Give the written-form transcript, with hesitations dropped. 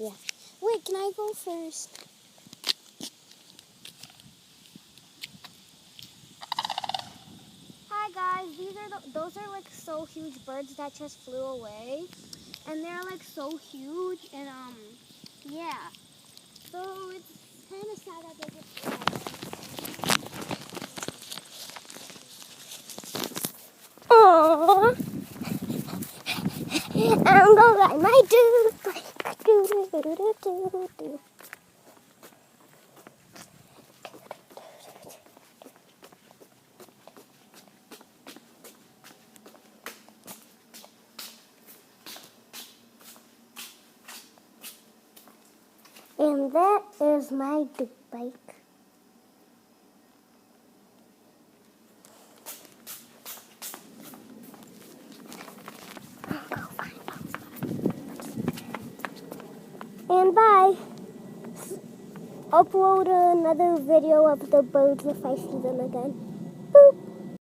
Yeah. Wait, can I go first? Hi guys, those are like so huge birds that just flew away, and they're like so huge, and yeah. So it's kind of sad that they just flew away. Aww. I'm gonna ride my bike. And that is my bike. And bye. Upload another video of the birds if I see them again.